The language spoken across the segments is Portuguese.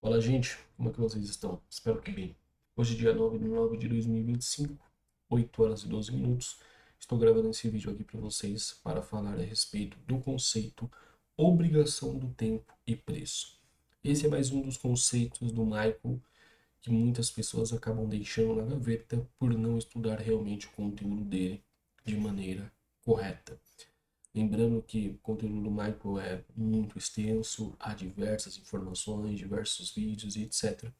Fala, gente, como é que vocês estão? Espero que bem. Hoje, dia 9 de nove de 2025, 8 horas e 12 minutos. Estou gravando esse vídeo aqui para vocês para falar a respeito do conceito obrigação do tempo e preço. Esse é mais um dos conceitos do Michael que muitas pessoas acabam deixando na gaveta por não estudar realmente o conteúdo dele de maneira correta. Lembrando que o conteúdo do Michael é muito extenso, há diversas informações, diversos vídeos e etc.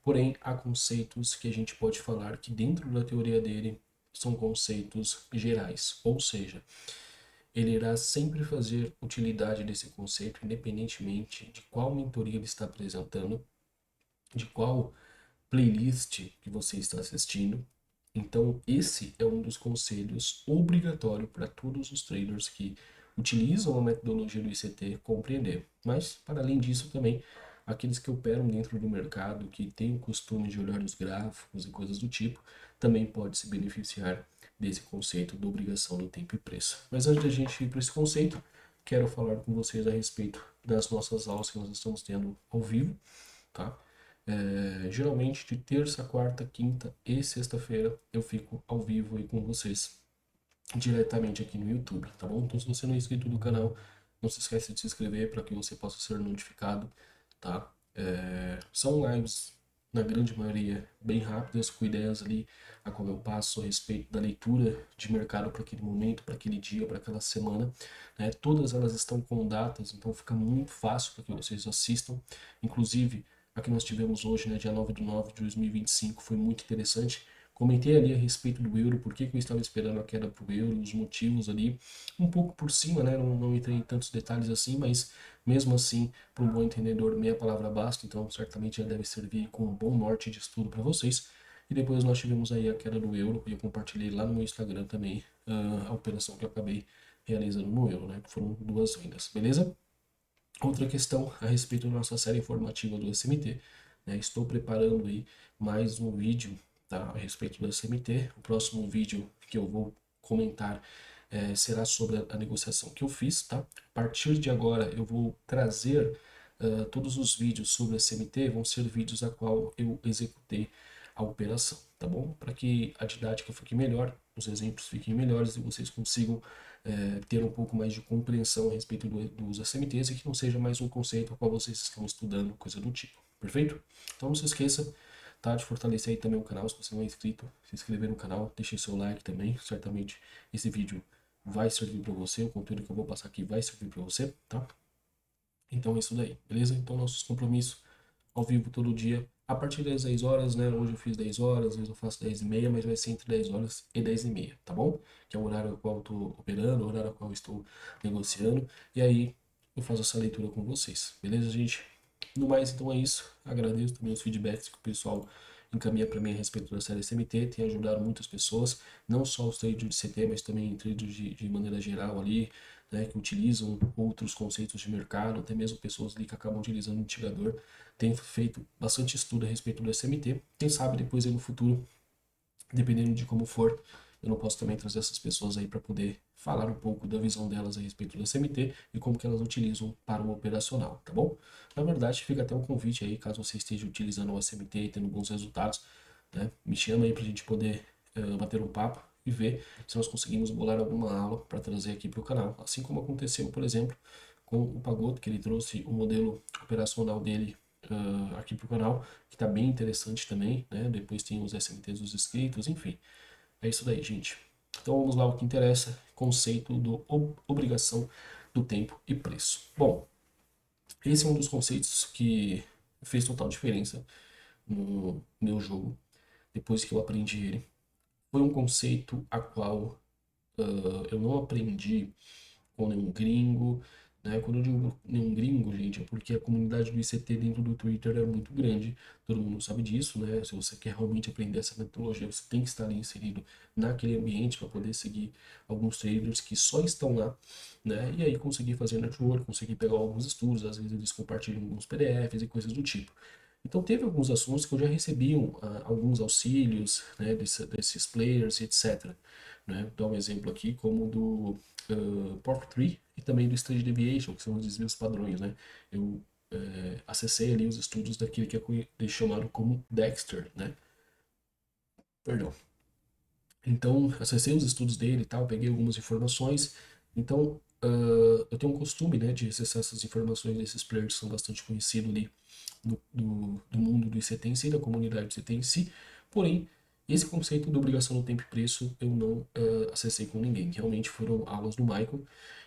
Porém, há conceitos que a gente pode falar que dentro da teoria dele são conceitos gerais, ou seja, ele irá sempre fazer utilidade desse conceito independentemente de qual mentoria ele está apresentando, de qual playlist que você está assistindo. Então, esse é um dos conselhos obrigatório para todos os traders que utilizam a metodologia do ICT compreender. Mas, para além disso, também aqueles que operam dentro do mercado, que têm o costume de olhar os gráficos e coisas do tipo, também pode se beneficiar desse conceito da obrigação do tempo e preço. Mas antes da gente ir para esse conceito, quero falar com vocês a respeito das nossas aulas que nós estamos tendo ao vivo, tá? Geralmente de terça, quarta, quinta e sexta-feira eu fico ao vivo aí com vocês, diretamente aqui no YouTube, tá bom? Então se você não é inscrito no canal, não se esqueça de se inscrever para que você possa ser notificado, tá? São lives, na grande maioria, bem rápidas, com ideias ali a qual eu passo a respeito da leitura de mercado para aquele momento, para aquele dia, para aquela semana, né? Todas elas estão com datas, então fica muito fácil para que vocês assistam, inclusive a que nós tivemos hoje, né, dia 9 de nove de 2025, foi muito interessante. Comentei ali a respeito do euro, por que eu estava esperando a queda para o euro, os motivos ali, um pouco por cima, né, não entrei em tantos detalhes assim, mas mesmo assim, para um bom entendedor, meia palavra basta, então certamente já deve servir com um bom norte de estudo para vocês. E depois nós tivemos aí a queda do euro, e eu compartilhei lá no meu Instagram também a operação que eu acabei realizando no euro, né, que foram duas vendas, beleza? Outra questão a respeito da nossa série informativa do SMT, né? Estou preparando aí mais um vídeo, tá, a respeito do SMT. O próximo vídeo que eu vou comentar será sobre a negociação que eu fiz, tá? A partir de agora eu vou trazer todos os vídeos sobre o SMT, vão ser vídeos a qual eu executei a operação, tá bom? Para que a didática fique melhor, os exemplos fiquem melhores e vocês consigam ter um pouco mais de compreensão a respeito dos SMTs e que não seja mais um conceito ao qual vocês estão estudando, coisa do tipo. Perfeito? Então não se esqueça, tá, de fortalecer aí também o canal, se você não é inscrito, se inscrever no canal, deixe seu like também, certamente esse vídeo vai servir para você, o conteúdo que eu vou passar aqui vai servir para você, tá? Então é isso daí, beleza? Então nossos compromissos ao vivo todo dia, a partir das 10 horas, né? Hoje eu fiz 10 horas, às vezes eu faço 10 e meia, mas vai ser entre 10 horas e 10 e meia, tá bom? Que é o horário ao qual eu estou operando, o horário ao qual eu estou negociando, e aí eu faço essa leitura com vocês, beleza, gente? No mais, então é isso. Agradeço também os feedbacks que o pessoal encaminha para mim a respeito da série SMT, tem ajudado muitas pessoas, não só os traders de CT, mas também traders de maneira geral ali, né, que utilizam outros conceitos de mercado, até mesmo pessoas ali que acabam utilizando o indicador, tem feito bastante estudo a respeito do SMT. Quem sabe depois aí no futuro, dependendo de como for, eu não posso também trazer essas pessoas aí para poder falar um pouco da visão delas a respeito do SMT e como que elas utilizam para o operacional, tá bom? Na verdade, fica até um convite aí, caso você esteja utilizando o SMT e tendo bons resultados, né? Me chama aí para a gente poder bater um papo e ver se nós conseguimos bolar alguma aula para trazer aqui para o canal. Assim como aconteceu, por exemplo, com o Pagotto, que ele trouxe o modelo operacional dele aqui para o canal, que está bem interessante também, né? Depois tem os SMTs dos inscritos, enfim. É isso daí, gente. Então vamos lá, o que interessa, conceito do obrigação do tempo e preço. Bom, esse é um dos conceitos que fez total diferença no meu jogo, depois que eu aprendi ele. Foi um conceito a qual eu não aprendi com nenhum gringo, né? Quando eu digo nenhum gringo, gente, é porque a comunidade do ICT dentro do Twitter é muito grande, todo mundo sabe disso, né? Se você quer realmente aprender essa metodologia, você tem que estar ali inserido naquele ambiente para poder seguir alguns traders que só estão lá, né? E aí conseguir fazer network, conseguir pegar alguns estudos, às vezes eles compartilham alguns PDFs e coisas do tipo. Então teve alguns assuntos que eu já recebi alguns auxílios, né, desses players e etc. Né? Vou dar um exemplo aqui como do Pork Tree e também do Stage Deviation, que são os desvios padrões. Né? Eu acessei ali os estudos daquele que é chamado como Dexter, né? Perdão. Então, acessei os estudos dele e tal, peguei algumas informações. Então, eu tenho um costume, né, de acessar essas informações desses players que são bastante conhecidos ali do mundo do ICT em si, da comunidade do ICT em si. Porém, esse conceito de obrigação no tempo e preço eu não acessei com ninguém. Realmente foram aulas do Michael.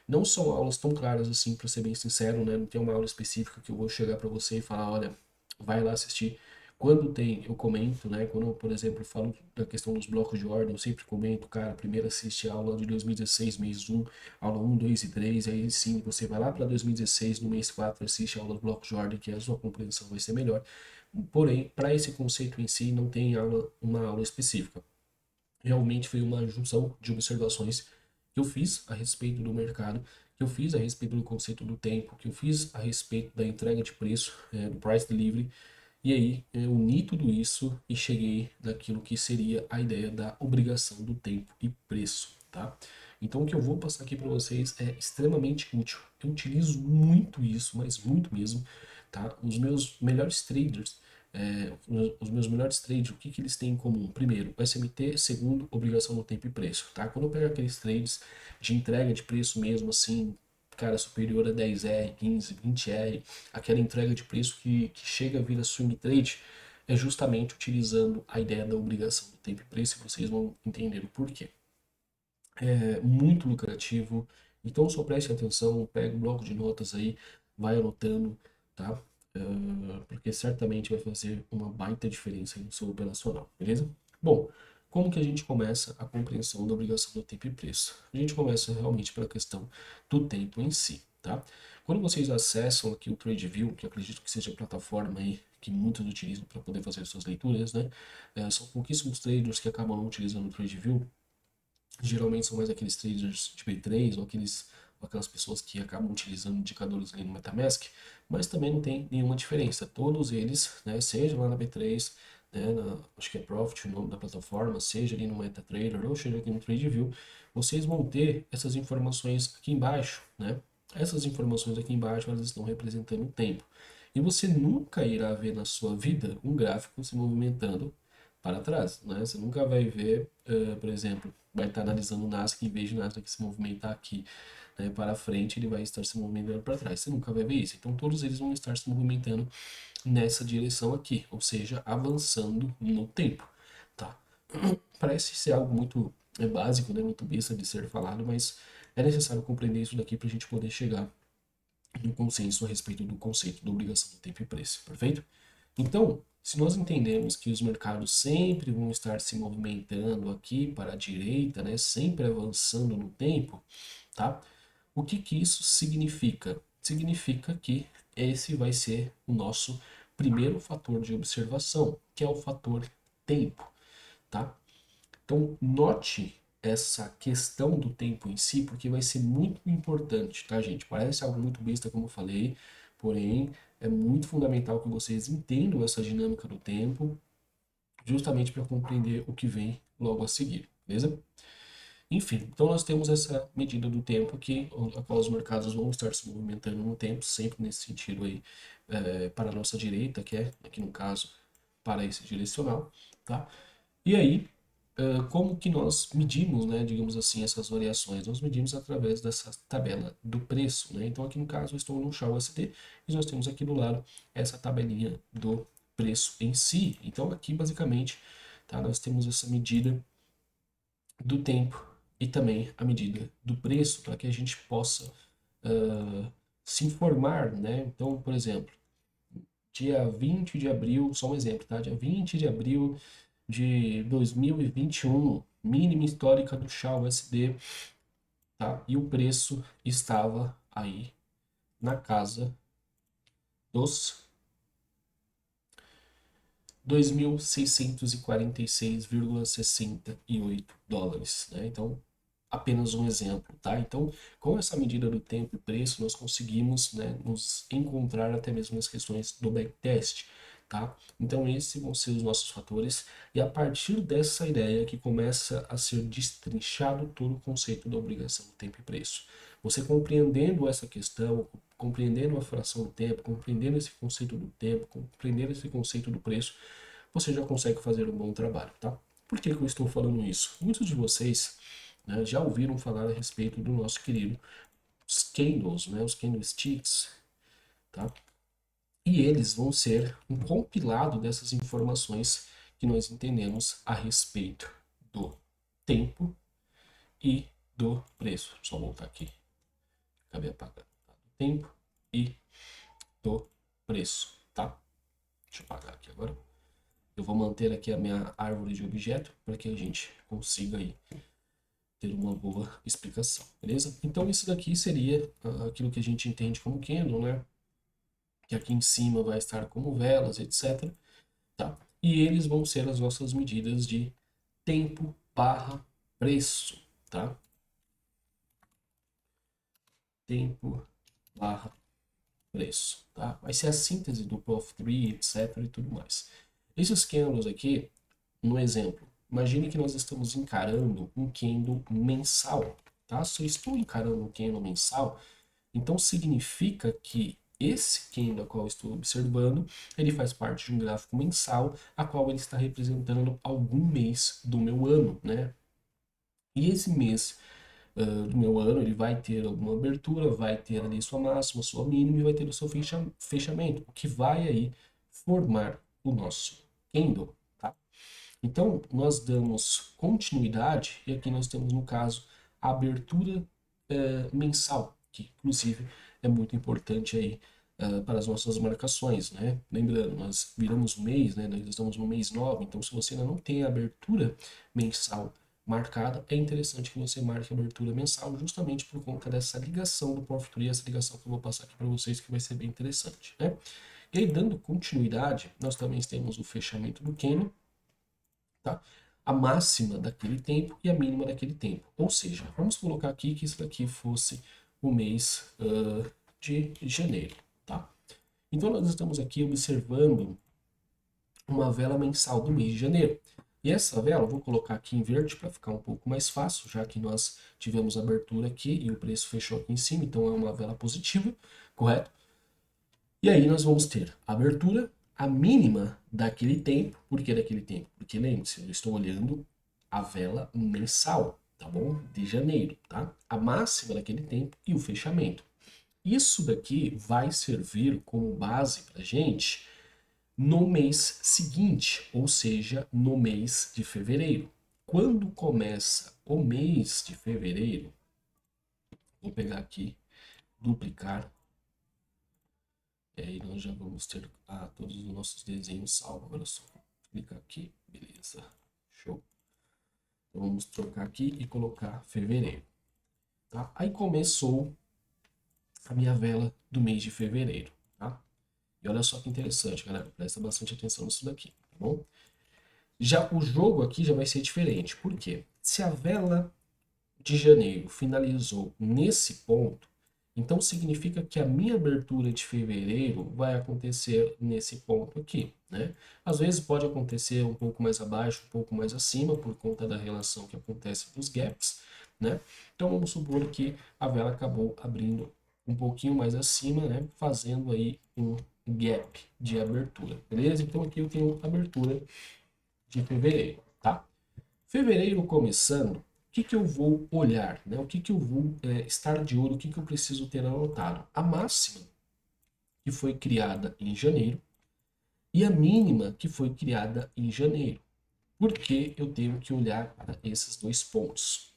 Não são aulas tão claras assim, para ser bem sincero, né? Não tem uma aula específica que eu vou chegar para você e falar, olha, vai lá assistir. Quando tem, eu comento, né? Quando eu, por exemplo, falo da questão dos blocos de ordem, eu sempre comento, cara, primeiro assiste a aula de 2016, mês 1, aula 1, 2 e 3, aí sim, você vai lá para 2016, no mês 4, assiste a aula do bloco de ordem, que a sua compreensão vai ser melhor. Porém, para esse conceito em si, não tem uma aula específica. Realmente foi uma junção de observações que eu fiz a respeito do mercado, que eu fiz a respeito do conceito do tempo, que eu fiz a respeito da entrega de preço, do price delivery, e aí eu uni tudo isso e cheguei naquilo que seria a ideia da obrigação do tempo e preço, tá? Então o que eu vou passar aqui para vocês é extremamente útil. Eu utilizo muito isso, mas muito mesmo, tá? Os meus melhores traders, os meus melhores trades, o que que eles têm em comum? Primeiro, o SMT, segundo, obrigação do tempo e preço, tá? Quando eu pego aqueles trades de entrega de preço mesmo, assim, cara, superior a 10R, 15, 20R, aquela entrega de preço que chega a vir a swing trade, é justamente utilizando a ideia da obrigação do tempo e preço, e vocês vão entender o porquê. É muito lucrativo, então só preste atenção, pega um bloco de notas aí, vai anotando, tá? Porque certamente vai fazer uma baita diferença no seu operacional, beleza? Bom, como que a gente começa a compreensão da obrigação do tempo e preço? A gente começa realmente pela questão do tempo em si, tá? Quando vocês acessam aqui o TradeView, que eu acredito que seja a plataforma aí que muitos utilizam para poder fazer suas leituras, né? São pouquíssimos traders que acabam não utilizando o TradeView. Geralmente são mais aqueles traders de B3 ou aquelas pessoas que acabam utilizando indicadores ali no MetaMask, mas também não tem nenhuma diferença. Todos eles, né, seja lá na B3, né, acho que é Profit o nome da plataforma, seja ali no MetaTrader ou seja aqui no TradeView, vocês vão ter essas informações aqui embaixo, né? Essas informações aqui embaixo, elas estão representando o tempo. E você nunca irá ver na sua vida um gráfico se movimentando para trás, né? Você nunca vai ver, por exemplo, vai estar analisando o Nasdaq, em vez de o Nasdaq se movimentar aqui, né, para frente, ele vai estar se movimentando para trás. Você nunca vai ver isso. Então todos eles vão estar se movimentando nessa direção aqui, ou seja, avançando no tempo, tá? Parece ser algo muito básico, né, muito besta de ser falado, mas é necessário compreender isso daqui para a gente poder chegar no consenso a respeito do conceito da obrigação do tempo e preço, perfeito? Então, se nós entendemos que os mercados sempre vão estar se movimentando aqui para a direita, né, sempre avançando no tempo, tá? O que que isso significa? Significa que esse vai ser o nosso primeiro fator de observação, que é o fator tempo, tá? Então, note essa questão do tempo em si, porque vai ser muito importante, tá, gente? Parece algo muito besta, como eu falei, porém é muito fundamental que vocês entendam essa dinâmica do tempo, justamente para compreender o que vem logo a seguir, beleza? Enfim, então nós temos essa medida do tempo aqui, a qual os mercados vão estar se movimentando no tempo, sempre nesse sentido aí, para a nossa direita, que é, aqui no caso, para esse direcional, tá? E aí, como que nós medimos, né, digamos assim, essas variações? Nós medimos através dessa tabela do preço, né? Então aqui no caso eu estou no SHA-USD e nós temos aqui do lado essa tabelinha do preço em si. Então aqui basicamente, tá, nós temos essa medida do tempo e também a medida do preço para que a gente possa se informar, né? Então, por exemplo, dia 20 de abril, só um exemplo, tá? Dia 20 de abril de 2021, mínima histórica do SHA-USD, tá? E o preço estava aí na casa dos 2.646,68 dólares, né? Então, apenas um exemplo, tá? Então, com essa medida do tempo e preço, nós conseguimos, né, nos encontrar até mesmo nas questões do backtest, tá? Então, esses vão ser os nossos fatores, e a partir dessa ideia que começa a ser destrinchado todo o conceito da obrigação do tempo e preço. Você compreendendo essa questão, compreendendo a fração do tempo, compreendendo esse conceito do tempo, compreendendo esse conceito do preço, você já consegue fazer um bom trabalho, tá? Por que que eu estou falando isso? Muitos de vocês, né, já ouviram falar a respeito do nosso querido os candles, né, os candlesticks, tá? E eles vão ser um compilado dessas informações que nós entendemos a respeito do tempo e do preço. Só voltar aqui. Acabei apagando. Tá? Do tempo e do preço, tá? Deixa eu apagar aqui agora. Eu vou manter aqui a minha árvore de objeto para que a gente consiga aí ter uma boa explicação, beleza? Então isso daqui seria aquilo que a gente entende como candle, né? Que aqui em cima vai estar como velas, etc. Tá? E eles vão ser as nossas medidas de tempo barra preço, tá? Tempo barra preço, tá? Vai ser a síntese do Prof3, etc. e tudo mais. Esses candles aqui, no exemplo, imagine que nós estamos encarando um candle mensal, tá? Se eu estou encarando um candle mensal, então significa que esse candle a qual eu estou observando, ele faz parte de um gráfico mensal, a qual ele está representando algum mês do meu ano, né? E esse mês do meu ano, ele vai ter alguma abertura, vai ter ali sua máxima, sua mínima e vai ter o seu fechamento, o que vai aí formar o nosso candle, tá? Então, nós damos continuidade, e aqui nós temos, no caso, a abertura mensal, que inclusive é muito importante aí para as nossas marcações, né? Lembrando, nós viramos o mês, né? Nós estamos no mês 9, então se você ainda não tem a abertura mensal marcada, é interessante que você marque a abertura mensal justamente por conta dessa ligação do Profit, essa ligação que eu vou passar aqui para vocês que vai ser bem interessante, né? E aí, dando continuidade, nós também temos o fechamento do candle, tá? A máxima daquele tempo e a mínima daquele tempo. Ou seja, vamos colocar aqui que isso daqui fosse o mês de janeiro, tá? Então nós estamos aqui observando uma vela mensal do mês de janeiro. E essa vela, eu vou colocar aqui em verde para ficar um pouco mais fácil, já que nós tivemos abertura aqui e o preço fechou aqui em cima, então é uma vela positiva, correto? E aí nós vamos ter a abertura, a mínima daquele tempo. Por que daquele tempo? Porque lembre-se, eu estou olhando a vela mensal, tá bom? De janeiro, tá? A máxima daquele tempo e o fechamento. Isso daqui vai servir como base para a gente no mês seguinte, ou seja, no mês de fevereiro. Quando começa o mês de fevereiro, vou pegar aqui, duplicar. E aí nós já vamos ter todos os nossos desenhos salvos. Agora é só clicar aqui, beleza, show. Então vamos trocar aqui e colocar fevereiro, tá? Aí começou a minha vela do mês de fevereiro, tá? E olha só que interessante, galera, presta bastante atenção nisso daqui, tá bom? Já o jogo aqui já vai ser diferente, por quê? Se a vela de janeiro finalizou nesse ponto, então significa que a minha abertura de fevereiro vai acontecer nesse ponto aqui, né? Às vezes pode acontecer um pouco mais abaixo, um pouco mais acima, por conta da relação que acontece dos gaps, né? Então vamos supor que a vela acabou abrindo um pouquinho mais acima, né? Fazendo aí um gap de abertura, beleza? Então aqui eu tenho abertura de fevereiro, tá? Fevereiro começando, o que que eu vou olhar, né? O que que eu vou estar de olho, o que que eu preciso ter anotado? A máxima que foi criada em janeiro e a mínima que foi criada em janeiro. Por que eu tenho que olhar para esses dois pontos?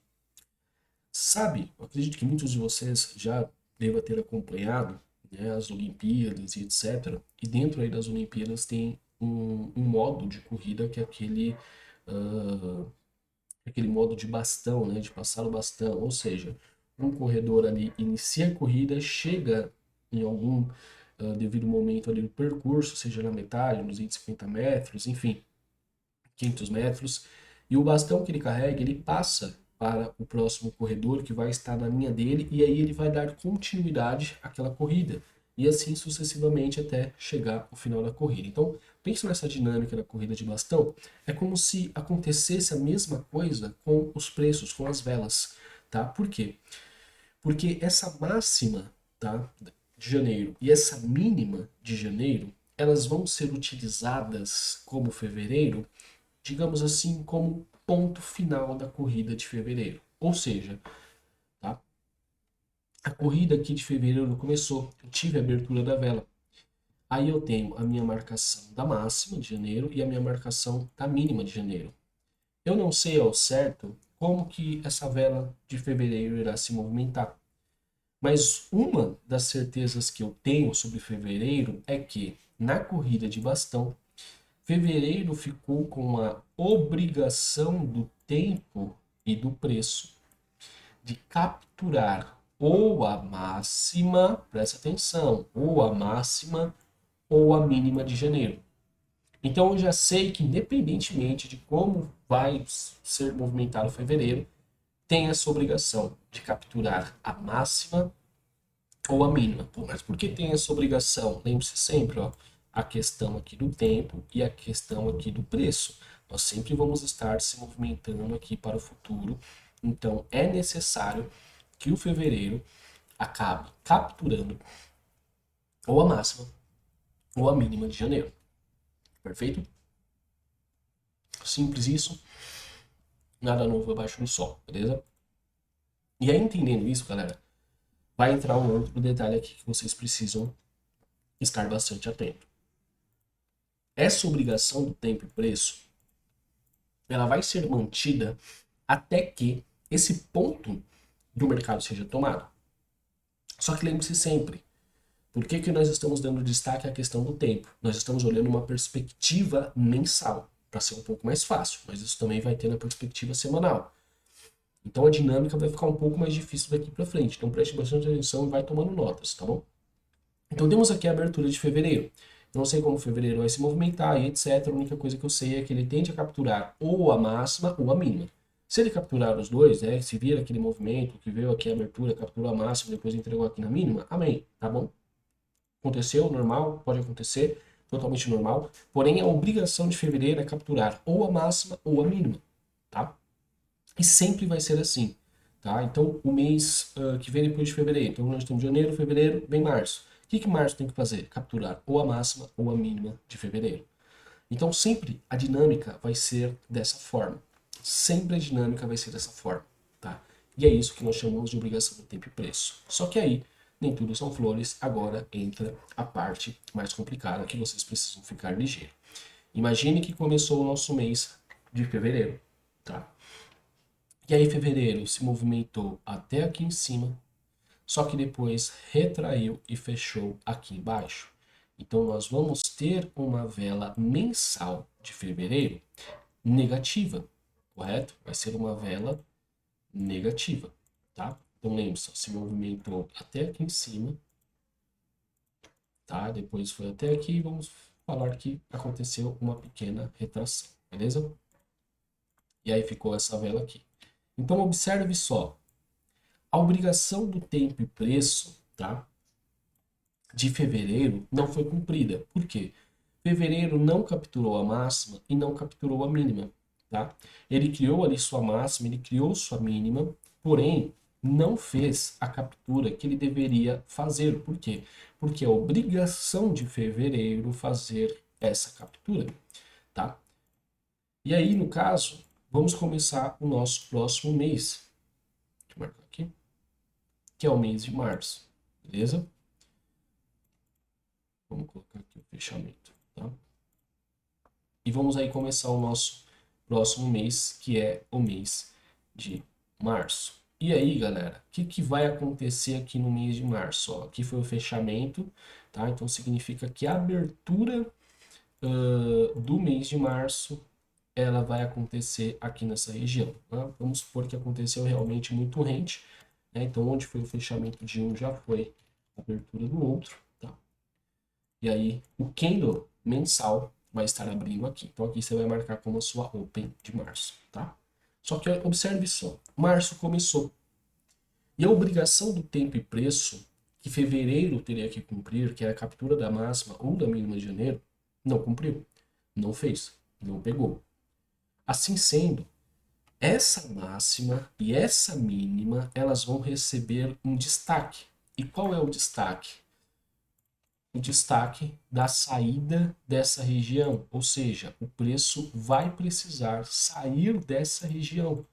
Sabe, eu acredito que muitos de vocês já devem ter acompanhado, né, as Olimpíadas e etc. E dentro aí das Olimpíadas tem um modo de corrida que é aquele modo de bastão, né, de passar o bastão, ou seja, um corredor ali inicia a corrida, chega em algum devido momento ali do percurso, seja na metade, nos 250 metros, enfim, 500 metros, e o bastão que ele carrega, ele passa para o próximo corredor que vai estar na linha dele, e aí ele vai dar continuidade àquela corrida, e assim sucessivamente até chegar ao final da corrida. Então, pense nessa dinâmica da corrida de bastão, é como se acontecesse a mesma coisa com os preços, com as velas, tá? Por quê? Porque essa máxima, tá, de janeiro e essa mínima de janeiro, elas vão ser utilizadas como fevereiro, digamos assim, como ponto final da corrida de fevereiro. Ou seja, tá? A corrida aqui de fevereiro começou, eu tive a abertura da vela. Aí eu tenho a minha marcação da máxima de janeiro e a minha marcação da mínima de janeiro. Eu não sei ao certo como que essa vela de fevereiro irá se movimentar. Mas uma das certezas que eu tenho sobre fevereiro é que na corrida de bastão, fevereiro ficou com a obrigação do tempo e do preço de capturar ou a máxima, presta atenção, ou a máxima ou a mínima de janeiro. Então eu já sei que independentemente de como vai ser movimentado fevereiro, tem essa obrigação de capturar a máxima ou a mínima. Pô, mas por que tem essa obrigação? Lembre-se sempre, ó, a questão aqui do tempo e a questão aqui do preço. Nós sempre vamos estar se movimentando aqui para o futuro. Então é necessário que o fevereiro acabe capturando ou a máxima ou a mínima de janeiro. Perfeito? Simples isso. Nada novo abaixo do sol, beleza? E aí, entendendo isso, galera, vai entrar um outro detalhe aqui que vocês precisam estar bastante atento. Essa obrigação do tempo e preço, ela vai ser mantida até que esse ponto do mercado seja tomado. Só que lembre-se sempre, por que nós estamos dando destaque à questão do tempo? Nós estamos olhando uma perspectiva mensal, para ser um pouco mais fácil, mas isso também vai ter na perspectiva semanal. Então a dinâmica vai ficar um pouco mais difícil daqui para frente. Então preste bastante atenção e vai tomando notas, tá bom? Então temos aqui a abertura de fevereiro. Não sei como fevereiro vai se movimentar e etc. A única coisa que eu sei é que ele tende a capturar ou a máxima ou a mínima. Se ele capturar os dois, né, se vir aquele movimento que veio aqui a abertura, capturou a máxima, depois entregou aqui na mínima, amém, tá bom? Aconteceu, normal, pode acontecer, totalmente normal. Porém, a obrigação de fevereiro é capturar ou a máxima ou a mínima, tá? E sempre vai ser assim, tá? Então, o mês que vem depois de fevereiro. Então, nós temos janeiro, fevereiro, vem março. O que março tem que fazer? Capturar ou a máxima ou a mínima de fevereiro. Então, sempre a dinâmica vai ser dessa forma. Sempre a dinâmica vai ser dessa forma, tá? E é isso que nós chamamos de obrigação do tempo e preço. Só que aí, nem tudo são flores, agora entra a parte mais complicada que vocês precisam ficar ligeiro. Imagine que começou o nosso mês de fevereiro, tá? E aí fevereiro se movimentou até aqui em cima, só que depois retraiu e fechou aqui embaixo. Então nós vamos ter uma vela mensal de fevereiro negativa, correto? Vai ser uma vela negativa, tá? Então lembre-se, se movimentou até aqui em cima, tá? Depois foi até aqui e vamos falar que aconteceu uma pequena retração, beleza? E aí ficou essa vela aqui. Então observe só, a obrigação do tempo e preço, tá, de fevereiro não foi cumprida. Por quê? Fevereiro não capturou a máxima e não capturou a mínima, tá? Ele criou ali sua máxima, ele criou sua mínima, porém não fez a captura que ele deveria fazer. Por quê? Porque é obrigação de fevereiro fazer essa captura, tá? E aí, no caso, vamos começar o nosso próximo mês. Deixa eu marcar aqui. Que é o mês de março, beleza? Vamos colocar aqui o fechamento, tá? E vamos aí começar o nosso próximo mês, que é o mês de março. E aí, galera, o que vai acontecer aqui no mês de março? Ó, aqui foi o fechamento, tá? Então significa que a abertura do mês de março ela vai acontecer aqui nessa região. Tá? Vamos supor que aconteceu realmente muito rente, né? Então, onde foi o fechamento de um já foi a abertura do outro, tá? E aí, o candle mensal vai estar abrindo aqui. Então, aqui você vai marcar como a sua open de março, tá? Só que observe só, março começou. E a obrigação do tempo e preço que fevereiro teria que cumprir, que era a captura da máxima ou da mínima de janeiro, não cumpriu, não fez, não pegou. Assim sendo, essa máxima e essa mínima, elas vão receber um destaque. E qual é o destaque? o destaque da saída dessa região, ou seja, o preço vai precisar sair dessa região.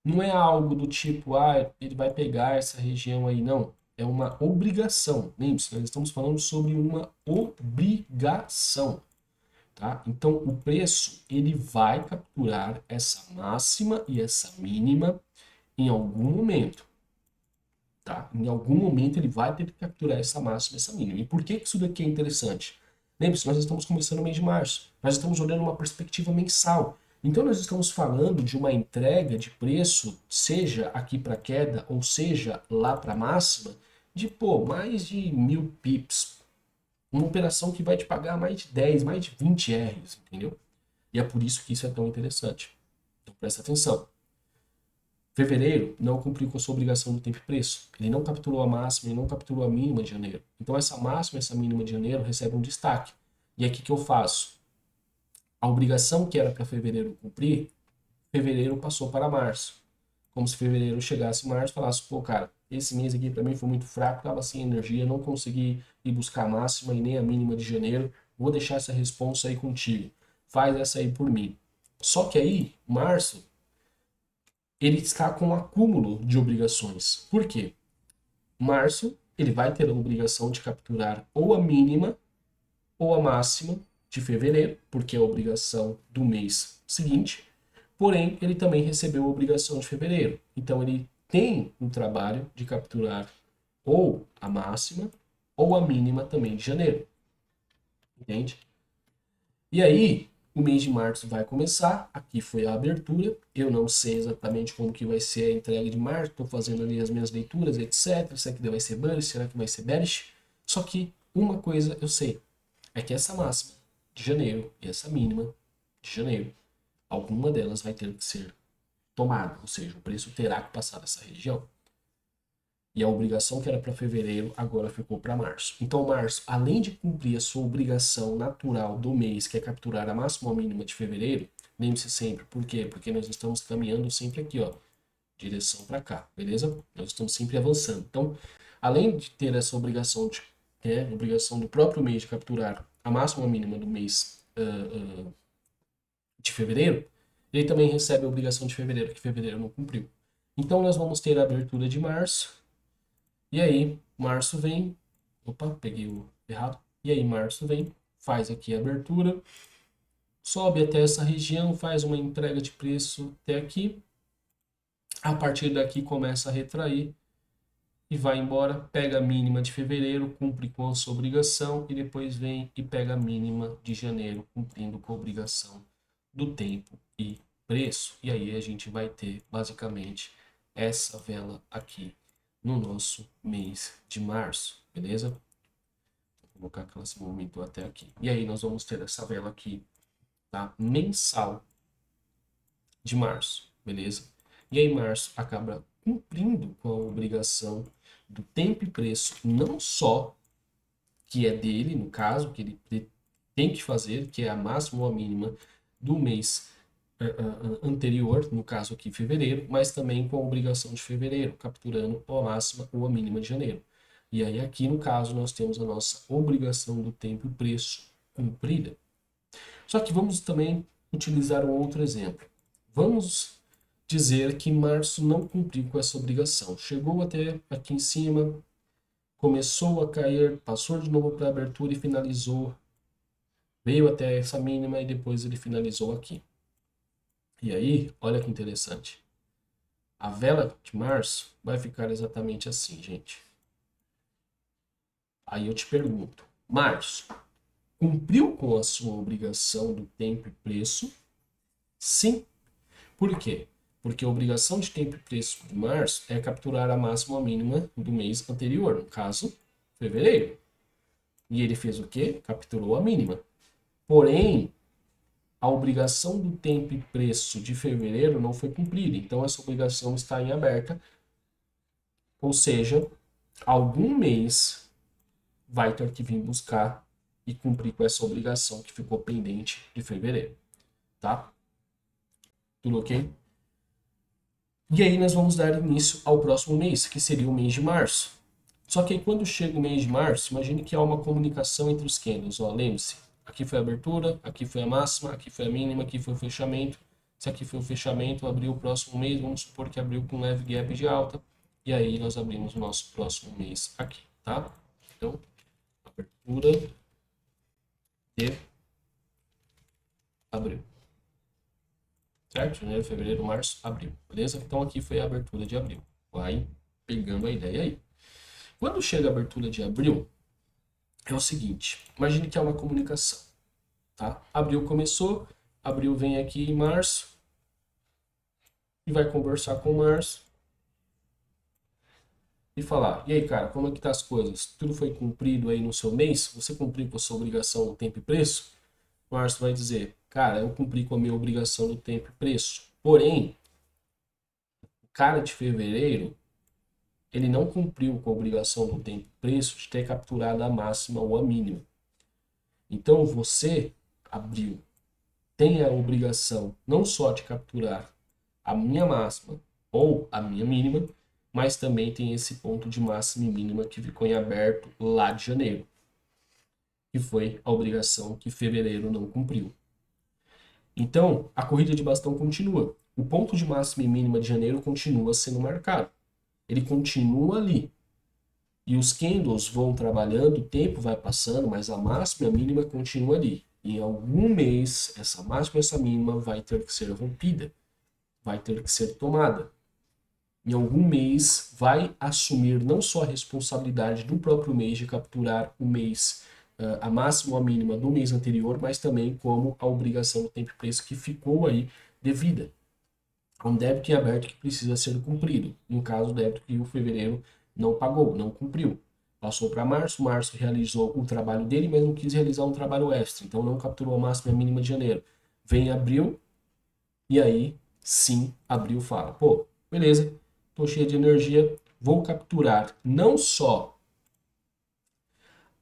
Não é algo do tipo, ele vai pegar essa região aí, não. É uma obrigação. Lembre-se, nós estamos falando sobre uma obrigação, tá? Então, o preço, ele vai capturar essa máxima e essa mínima em algum momento, tá? Em algum momento ele vai ter que capturar essa máxima e essa mínima. E por que isso daqui é interessante? Lembre-se, nós estamos começando o mês de março. Nós estamos olhando uma perspectiva mensal. Então nós estamos falando de uma entrega de preço, seja aqui para queda ou seja lá para máxima, de mais de 1000 pips. Uma operação que vai te pagar mais de 10, mais de 20 R's, entendeu? E é por isso que isso é tão interessante. Então presta atenção. Fevereiro não cumpriu com a sua obrigação do tempo e preço. Ele não capturou a máxima, ele não capturou a mínima de janeiro. Então essa máxima e essa mínima de janeiro recebem um destaque. E aí o que eu faço? A obrigação que era para fevereiro cumprir, fevereiro passou para março. Como se fevereiro chegasse em março e falasse, pô, cara, esse mês aqui para mim foi muito fraco, estava sem energia, não consegui ir buscar a máxima e nem a mínima de janeiro, vou deixar essa responsa aí contigo. Faz essa aí por mim. Só que aí, março, ele está com um acúmulo de obrigações. Por quê? Março, ele vai ter a obrigação de capturar ou a mínima ou a máxima de fevereiro, porque é a obrigação do mês seguinte. Porém, ele também recebeu a obrigação de fevereiro. Então, ele tem um trabalho de capturar ou a máxima ou a mínima também de janeiro. Entende? E aí, o mês de março vai começar. Aqui foi a abertura. Eu não sei exatamente como que vai ser a entrega de março. Estou fazendo ali as minhas leituras, etc. Será que vai ser bullish? Será que vai ser bearish? Só que uma coisa eu sei. É que essa máxima de janeiro e essa mínima de janeiro, alguma delas vai ter que ser tomada. Ou seja, o preço terá que passar dessa região. E a obrigação que era para fevereiro agora ficou para março. Então, março, além de cumprir a sua obrigação natural do mês, que é capturar a máxima ou a mínima de fevereiro, lembre-se sempre, por quê? Porque nós estamos caminhando sempre aqui, ó, direção para cá, beleza? Nós estamos sempre avançando. Então, além de ter essa obrigação obrigação do próprio mês de capturar a máxima ou a mínima do mês de fevereiro, ele também recebe a obrigação de fevereiro, que fevereiro não cumpriu. Então, nós vamos ter a abertura de março. E aí, março vem. Opa, peguei o errado. E aí, março vem, faz aqui a abertura, sobe até essa região, faz uma entrega de preço até aqui. A partir daqui começa a retrair e vai embora, pega a mínima de fevereiro, cumpre com a sua obrigação e depois vem e pega a mínima de janeiro, cumprindo com a obrigação do tempo e preço. E aí a gente vai ter basicamente essa vela aqui no nosso mês de março, beleza? Vou colocar que ela se movimentou até aqui. E aí nós vamos ter essa vela aqui, tá? Mensal de março, beleza? E aí março acaba cumprindo com a obrigação do tempo e preço, não só que é dele, no caso, que ele tem que fazer, que é a máxima ou a mínima do mês anterior, no caso aqui fevereiro, mas também com a obrigação de fevereiro, capturando ou a máxima ou a mínima de janeiro. E aí aqui no caso nós temos a nossa obrigação do tempo e preço cumprida. Só que vamos também utilizar um outro exemplo. Vamos dizer que março não cumpriu com essa obrigação. Chegou até aqui em cima, começou a cair, passou de novo para a abertura e finalizou. Veio até essa mínima e depois ele finalizou aqui. E aí, olha que interessante. A vela de março vai ficar exatamente assim, gente. Aí eu te pergunto, março cumpriu com a sua obrigação do tempo e preço? Sim. Por quê? Porque a obrigação de tempo e preço de março é capturar a máxima ou a mínima do mês anterior, no caso, fevereiro. E ele fez o quê? Capturou a mínima. Porém, a obrigação do tempo e preço de fevereiro não foi cumprida. Então, essa obrigação está em aberta. Ou seja, algum mês vai ter que vir buscar e cumprir com essa obrigação que ficou pendente de fevereiro. Tá? Tudo ok? E aí nós vamos dar início ao próximo mês, que seria o mês de março. Só que aí quando chega o mês de março, imagine que há uma comunicação entre os candles. Ó, lembre-se, aqui foi a abertura, aqui foi a máxima, aqui foi a mínima, aqui foi o fechamento. Se aqui foi o fechamento, abriu o próximo mês, vamos supor que abriu com um leve gap de alta. E aí nós abrimos o nosso próximo mês aqui, tá? Então, abertura de abril. Certo? Janeiro, fevereiro, março, abril. Beleza? Então aqui foi a abertura de abril. Vai pegando a ideia aí. Quando chega a abertura de abril, é o seguinte. Imagine que é uma comunicação. Tá? Abril começou, abril vem aqui em março e vai conversar com março e falar: e aí, cara, como é que tá as coisas? Tudo foi cumprido aí no seu mês? Você cumpriu com a sua obrigação no tempo e preço? Março vai dizer: cara, eu cumpri com a minha obrigação no tempo e preço. Porém, o cara de fevereiro, ele não cumpriu com a obrigação no tempo e preço de ter capturado a máxima ou a mínima. Então, você, abril, tem a obrigação não só de capturar a minha máxima ou a minha mínima, mas também tem esse ponto de máxima e mínima que ficou em aberto lá de janeiro, que foi a obrigação que fevereiro não cumpriu. Então, a corrida de bastão continua. O ponto de máxima e mínima de janeiro continua sendo marcado. Ele continua ali. E os candles vão trabalhando, o tempo vai passando, mas a máxima e a mínima continua ali. E em algum mês, essa máxima e essa mínima vai ter que ser rompida, vai ter que ser tomada. Em algum mês, vai assumir não só a responsabilidade do próprio mês de capturar o mês, a máxima ou a mínima do mês anterior, mas também como a obrigação do tempo e preço que ficou aí devida. Um débito em aberto que precisa ser cumprido. No caso, o débito que o fevereiro não pagou, não cumpriu. Passou para março, março realizou o trabalho dele, mas não quis realizar um trabalho extra, então não capturou a máxima e a mínima de janeiro. Vem abril, e aí sim, abril fala: pô, beleza, tô cheio de energia, vou capturar não só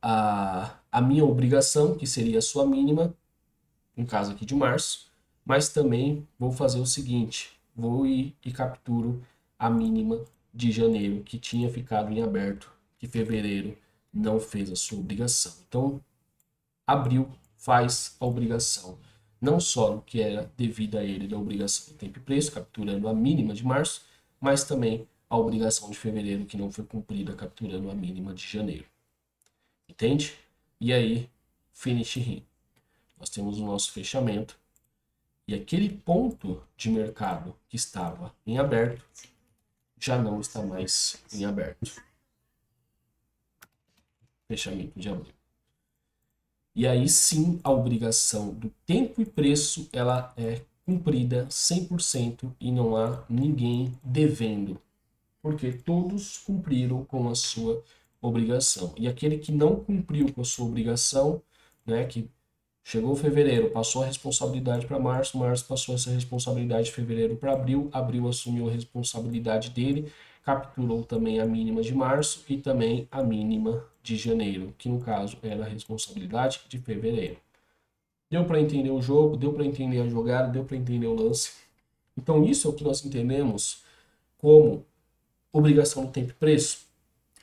a minha obrigação, que seria a sua mínima, no caso aqui de março, mas também vou fazer o seguinte: vou ir e capturo a mínima de janeiro, que tinha ficado em aberto, que fevereiro não fez a sua obrigação. Então, abril faz a obrigação, não só no que era devido a ele da obrigação do tempo e preço, capturando a mínima de março, mas também a obrigação de fevereiro, que não foi cumprida, capturando a mínima de janeiro. Entende? E aí, finish rim. Nós temos o nosso fechamento. E aquele ponto de mercado que estava em aberto já não está mais em aberto. Fechamento de abril. E aí sim a obrigação do tempo e preço ela é cumprida 100% e não há ninguém devendo. Porque todos cumpriram com a sua obrigação. E aquele que não cumpriu com a sua obrigação, né, que chegou fevereiro, passou a responsabilidade para março, março passou essa responsabilidade de fevereiro para abril, abril assumiu a responsabilidade dele, capturou também a mínima de março e também a mínima de janeiro, que no caso era a responsabilidade de fevereiro. Deu para entender o jogo, deu para entender a jogada, deu para entender o lance. Então isso é o que nós entendemos como obrigação do tempo e preço.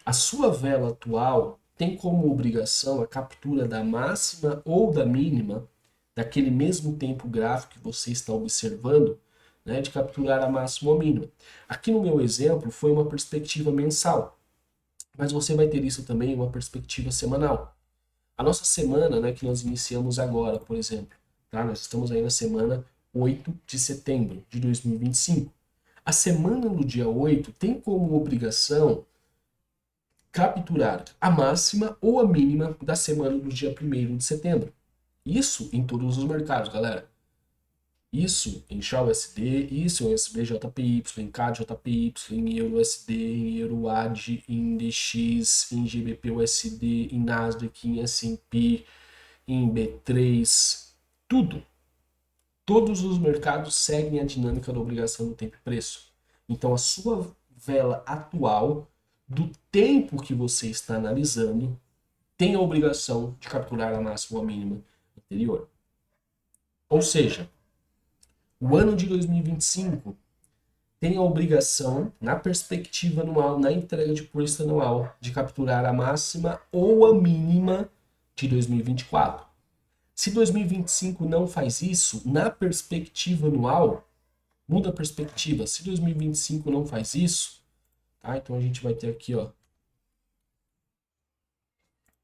A sua vela atual tem como obrigação a captura da máxima ou da mínima daquele mesmo tempo gráfico que você está observando, né, de capturar a máxima ou a mínima. Aqui no meu exemplo foi uma perspectiva mensal, mas você vai ter isso também em uma perspectiva semanal. A nossa semana, né, que nós iniciamos agora, por exemplo, tá? Nós estamos aí na semana 8 de setembro de 2025. A semana no dia 8 tem como obrigação capturar a máxima ou a mínima da semana do dia 1º de setembro. Isso em todos os mercados, galera. Isso em XAUSD, isso em SBJPY, em CADJPY, em EURUSD, em EURUAD, em DX, em GBPUSD, em Nasdaq, em S&P, em B3, tudo. Todos os mercados seguem a dinâmica da obrigação do tempo e preço. Então a sua vela atual do tempo que você está analisando tem a obrigação de capturar a máxima ou a mínima anterior. Ou seja, o ano de 2025 tem a obrigação, na perspectiva anual, na entrega de preço anual, de capturar a máxima ou a mínima de 2024. Se 2025 não faz isso, na perspectiva anual, muda a perspectiva. Se 2025 não faz isso, tá? Então a gente vai ter aqui, ó.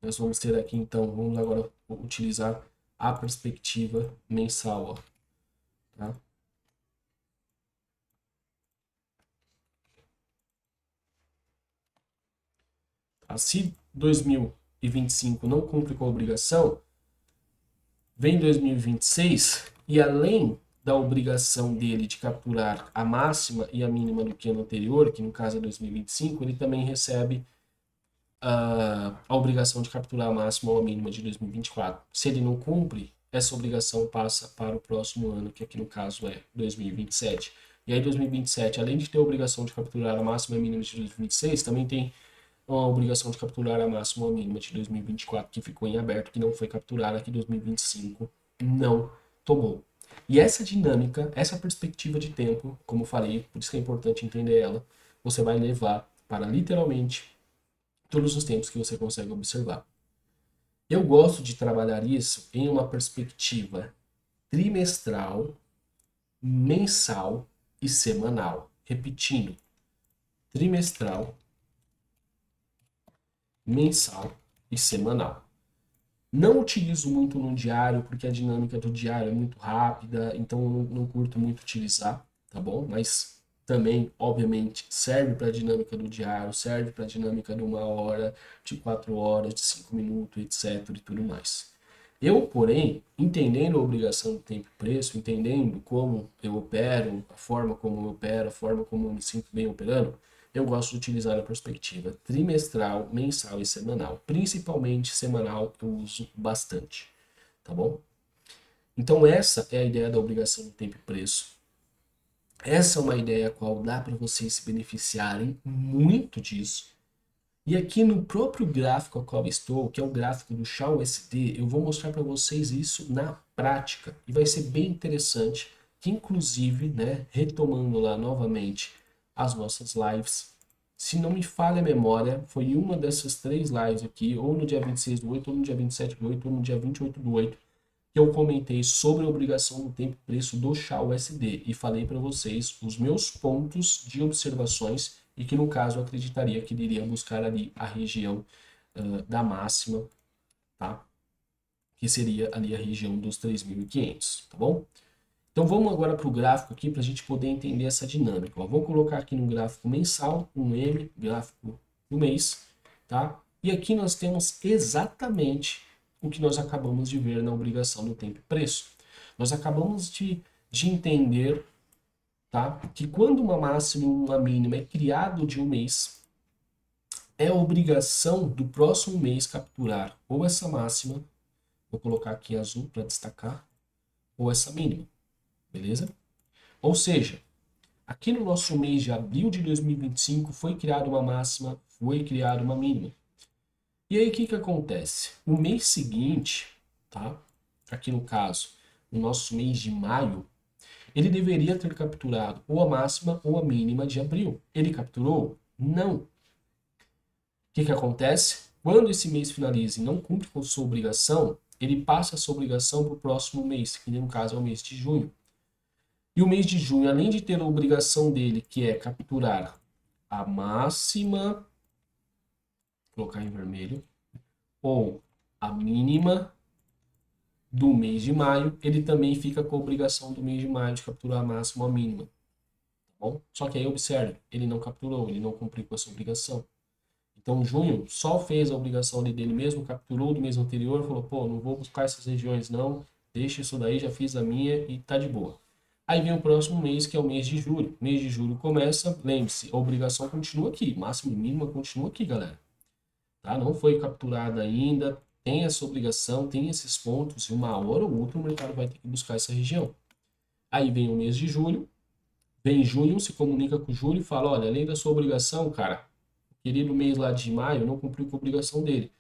Nós vamos ter aqui, então, vamos agora utilizar a perspectiva mensal, ó, tá? Se 2025 não cumpre com a obrigação, vem 2026 e além da obrigação dele de capturar a máxima e a mínima do que ano anterior, que no caso é 2025, ele também recebe a obrigação de capturar a máxima ou a mínima de 2024. Se ele não cumpre, essa obrigação passa para o próximo ano, que aqui no caso é 2027. E aí 2027, além de ter a obrigação de capturar a máxima e a mínima de 2026, também tem a obrigação de capturar a máxima ou a mínima de 2024, que ficou em aberto, que não foi capturada, que 2025 não tomou. E essa dinâmica, essa perspectiva de tempo, como eu falei, por isso que é importante entender ela, você vai levar para literalmente todos os tempos que você consegue observar. Eu gosto de trabalhar isso em uma perspectiva trimestral, mensal e semanal. Repetindo, trimestral, mensal e semanal. Não utilizo muito no diário, porque a dinâmica do diário é muito rápida, então eu não curto muito utilizar, tá bom? Mas também, obviamente, serve para a dinâmica do diário, serve para a dinâmica de 1 hora, de 4 horas, de 5 minutos, etc. e tudo mais. Eu, porém, entendendo a obrigação do tempo e preço, entendendo como eu opero, a forma como eu opero, a forma como eu me sinto bem operando, eu gosto de utilizar a perspectiva trimestral, mensal e semanal. Principalmente semanal eu uso bastante, tá bom? Então essa é a ideia da obrigação do tempo e preço. Essa é uma ideia a qual dá para vocês se beneficiarem muito disso. E aqui no próprio gráfico a qual estou, que é o gráfico do SHA-USD, eu vou mostrar para vocês isso na prática. E vai ser bem interessante, que inclusive, né, retomando lá novamente as nossas lives, se não me falha a memória, foi uma dessas 3 lives aqui, ou no dia 26/8, ou no dia 27/8, ou no dia 28/8, que eu comentei sobre a obrigação do tempo e preço do SHA-USD e falei para vocês os meus pontos de observações e que no caso eu acreditaria que ele iria buscar ali a região da máxima, tá? Que seria ali a região dos 3.500, tá bom? Então vamos agora para o gráfico aqui para a gente poder entender essa dinâmica. Ó, vou colocar aqui no gráfico mensal, um M, gráfico do mês, tá? E aqui nós temos exatamente o que nós acabamos de ver na obrigação do tempo e preço. Nós acabamos de entender, tá, que quando uma máxima e uma mínima é criado de um mês, é obrigação do próximo mês capturar ou essa máxima, vou colocar aqui em azul para destacar, ou essa mínima, beleza? Ou seja, aqui no nosso mês de abril de 2025 foi criada uma máxima, foi criada uma mínima. E aí o que acontece? O mês seguinte, tá? Aqui no caso, o nosso mês de maio, ele deveria ter capturado ou a máxima ou a mínima de abril. Ele capturou? Não. O que acontece? Quando esse mês finaliza e não cumpre com sua obrigação, ele passa essa obrigação para o próximo mês, que no caso é o mês de junho. E o mês de junho, além de ter a obrigação dele, que é capturar a máxima, vou colocar em vermelho, ou a mínima do mês de maio, ele também fica com a obrigação do mês de maio de capturar a máxima ou a mínima. Tá bom? Só que aí observe, ele não capturou, ele não cumpriu com essa obrigação. Então, junho só fez a obrigação ali dele mesmo, capturou do mês anterior, falou, pô, não vou buscar essas regiões não, deixa isso daí, já fiz a minha e tá de boa. Aí vem o próximo mês, que é o mês de julho. Mês de julho começa, lembre-se, a obrigação continua aqui, máxima e mínima continua aqui, galera. Tá? Não foi capturada ainda, tem essa obrigação, tem esses pontos, e uma hora ou outra o mercado vai ter que buscar essa região. Aí vem o mês de julho, vem junho, se comunica com julho e fala, olha, além da sua obrigação, cara, querido mês lá de maio não cumpriu com a obrigação dele.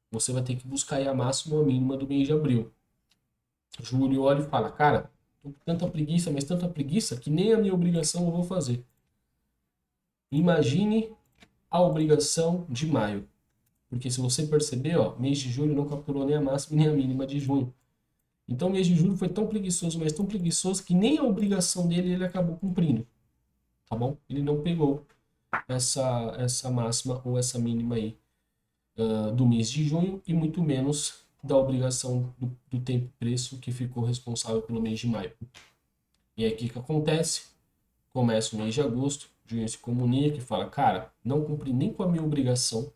Você vai ter que buscar aí a máxima ou a mínima do mês de abril. Julho olha e fala, cara, Tô com tanta preguiça, mas tanta preguiça que nem a minha obrigação eu vou fazer. Imagine a obrigação de maio. Porque se você perceber, ó, mês de julho não capturou nem a máxima nem a mínima de junho. Então o mês de julho foi tão preguiçoso, mas tão preguiçoso que nem a obrigação dele ele acabou cumprindo. Tá bom? Ele não pegou essa máxima ou essa mínima aí do mês de junho e muito menos da obrigação do tempo e preço que ficou responsável pelo mês de maio. E aí o que acontece? Começa o mês de agosto, junho se comunica e fala, cara, não cumpri nem com a minha obrigação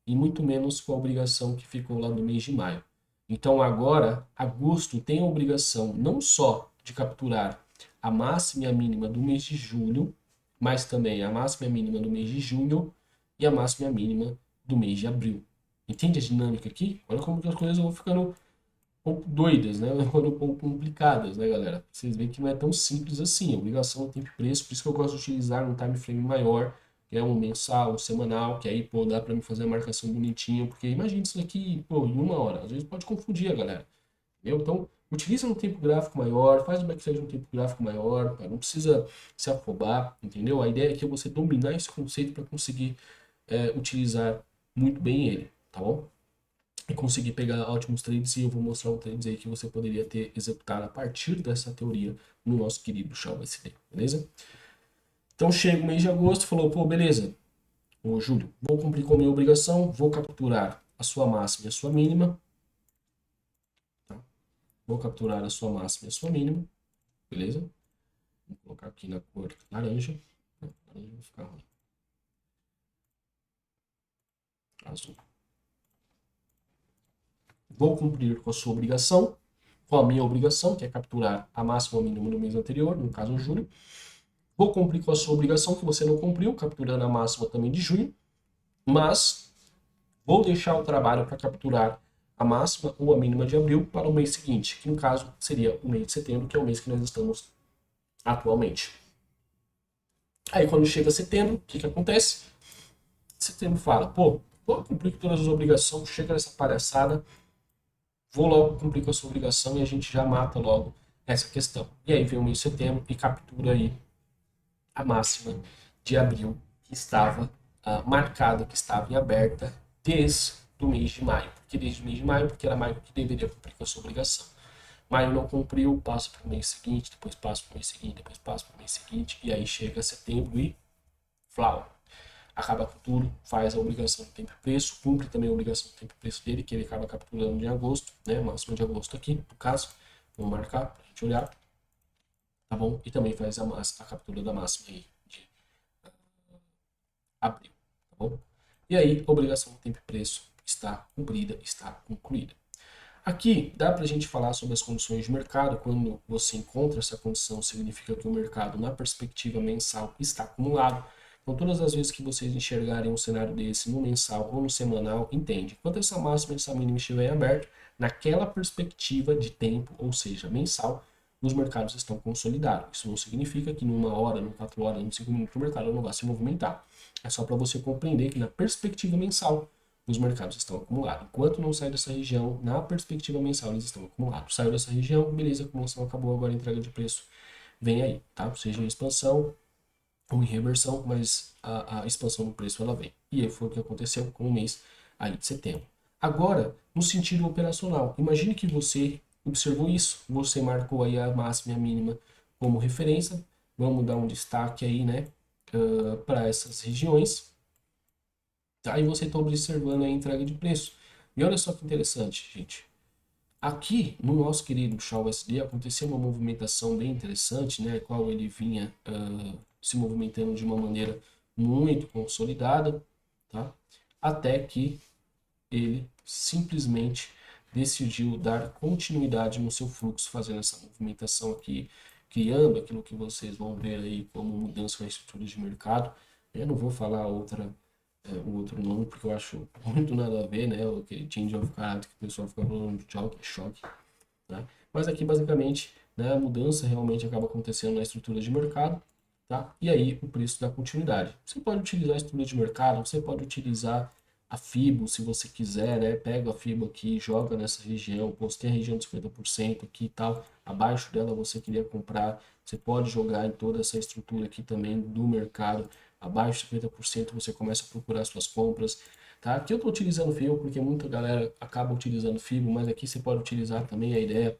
e muito menos com a obrigação que ficou lá no mês de maio. Então agora, agosto tem a obrigação não só de capturar a máxima e a mínima do mês de julho, mas também a máxima e a mínima do mês de junho e a máxima e a mínima do mês de abril. Entende a dinâmica aqui? Olha como que as coisas vão ficando um pouco doidas, né? Um pouco complicadas, né, galera? Vocês veem que não é tão simples assim. A obrigação é tempo e preço, por isso que eu gosto de utilizar um time frame maior, que é um mensal, um semanal, que aí, pô, dá pra me fazer a marcação bonitinha, porque imagina isso daqui, pô, em uma hora. Às vezes pode confundir a galera, entendeu? Então, utiliza um tempo gráfico maior, faz o backstage um tempo gráfico maior, cara, não precisa se afobar, entendeu? A ideia aqui é você dominar esse conceito para conseguir utilizar muito bem ele, tá bom? E conseguir pegar ótimos trades, e eu vou mostrar um trade aí que você poderia ter executado a partir dessa teoria no nosso querido XAU-SD, beleza? Então chega o mês de agosto, falou, pô, beleza, ô Júlio, vou cumprir com a minha obrigação, vou capturar a sua máxima e a sua mínima, tá? Vou capturar a sua máxima e a sua mínima, beleza? Vou colocar aqui na cor laranja, laranja vai ficar ruim, azul. Vou cumprir com a sua obrigação, com a minha obrigação, que é capturar a máxima ou a mínima do mês anterior, no caso julho. Vou cumprir com a sua obrigação que você não cumpriu, capturando a máxima também de junho, mas vou deixar o trabalho para capturar a máxima ou a mínima de abril para o mês seguinte, que no caso seria o mês de setembro, que é o mês que nós estamos atualmente. Aí quando chega setembro, o que acontece? Setembro fala, pô, vou cumprir com todas as obrigações, chega nessa palhaçada, vou logo cumprir com a sua obrigação e a gente já mata logo essa questão. E aí vem o mês de setembro e captura aí a máxima de abril que estava marcada, que estava em aberta desde o mês de maio. Porque desde o mês de maio, porque era maio que deveria cumprir com a sua obrigação. Maio não cumpriu, passa para o mês seguinte, depois passa para o mês seguinte, depois passa para o mês seguinte, e aí chega setembro e flau. Acaba com tudo, faz a obrigação do tempo e preço, cumpre também a obrigação do tempo e preço dele, que ele acaba capturando em agosto, né? Máxima de agosto aqui, no caso. Vamos marcar para a gente olhar. Tá bom? E também faz a captura da máxima aí de abril, tá bom? E aí, a obrigação do tempo e preço está cumprida, está concluída. Aqui dá para a gente falar sobre as condições de mercado. Quando você encontra essa condição, significa que o mercado, na perspectiva mensal, está acumulado. Então, todas as vezes que vocês enxergarem um cenário desse no mensal ou no semanal, entende. Enquanto essa máxima e essa mínima estiver aberta, naquela perspectiva de tempo, ou seja, mensal, os mercados estão consolidados. Isso não significa que numa hora, num 4 horas, num 5 minutos, o mercado não vai se movimentar. É só para você compreender que na perspectiva mensal, os mercados estão acumulados. Enquanto não sai dessa região, na perspectiva mensal, eles estão acumulados. Saiu dessa região, beleza, a acumulação acabou, agora a entrega de preço vem aí, tá? Seja em expansão ou em reversão, mas a expansão do preço ela vem. E aí foi o que aconteceu com o mês aí de setembro. Agora, no sentido operacional, imagine que você observou isso, você marcou aí a máxima e a mínima como referência, vamos dar um destaque aí, né, para essas regiões, tá? E você está observando a entrega de preço. E olha só que interessante, gente. Aqui no nosso querido XAU-SD aconteceu uma movimentação bem interessante, né, qual ele vinha se movimentando de uma maneira muito consolidada, tá? Até que ele simplesmente decidiu dar continuidade no seu fluxo, fazendo essa movimentação aqui, criando aquilo que vocês vão ver aí como mudança na estrutura de mercado. Eu não vou falar o outro nome, porque eu acho muito nada a ver, né? Aquele change of character que o pessoal fica falando de choque, né? Mas aqui, basicamente, né, a mudança realmente acaba acontecendo na estrutura de mercado, tá? E aí o preço dá continuidade. Você pode utilizar a estrutura de mercado, você pode utilizar a FIBO, se você quiser, né? Pega a FIBO aqui, joga nessa região, postei a região de 50% aqui e tal, abaixo dela você queria comprar, você pode jogar em toda essa estrutura aqui também do mercado, abaixo de 50% você começa a procurar suas compras, tá? Aqui eu estou utilizando FIBO porque muita galera acaba utilizando FIBO, mas aqui você pode utilizar também a ideia,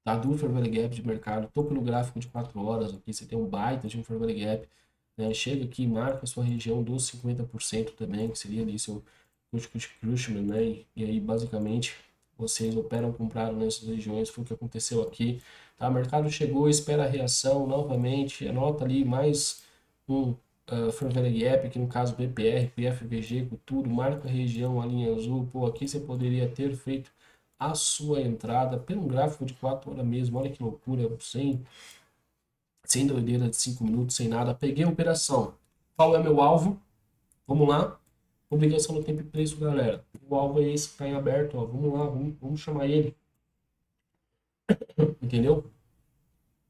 tá? Do Fair Value Gap de mercado, estou pelo gráfico de 4 horas, aqui você tem um baita de um Fair Value Gap, né? Chega aqui, marca a sua região dos 50% também, que seria ali seu Cushman, né? E aí, basicamente, vocês operam, compraram nessas regiões, foi o que aconteceu aqui, tá? O mercado chegou, espera a reação novamente, anota ali mais um Fair Value Gap, aqui no caso BPR, PFVG, com tudo, marca a região, a linha azul, pô, aqui você poderia ter feito a sua entrada pelo gráfico de 4 horas mesmo, olha que loucura, sem doideira de 5 minutos, sem nada. Peguei a operação. Qual é meu alvo? Vamos lá. Obrigação no tempo e preço, galera. O alvo é esse que está em aberto. Ó. Vamos lá, vamos chamar ele. Entendeu?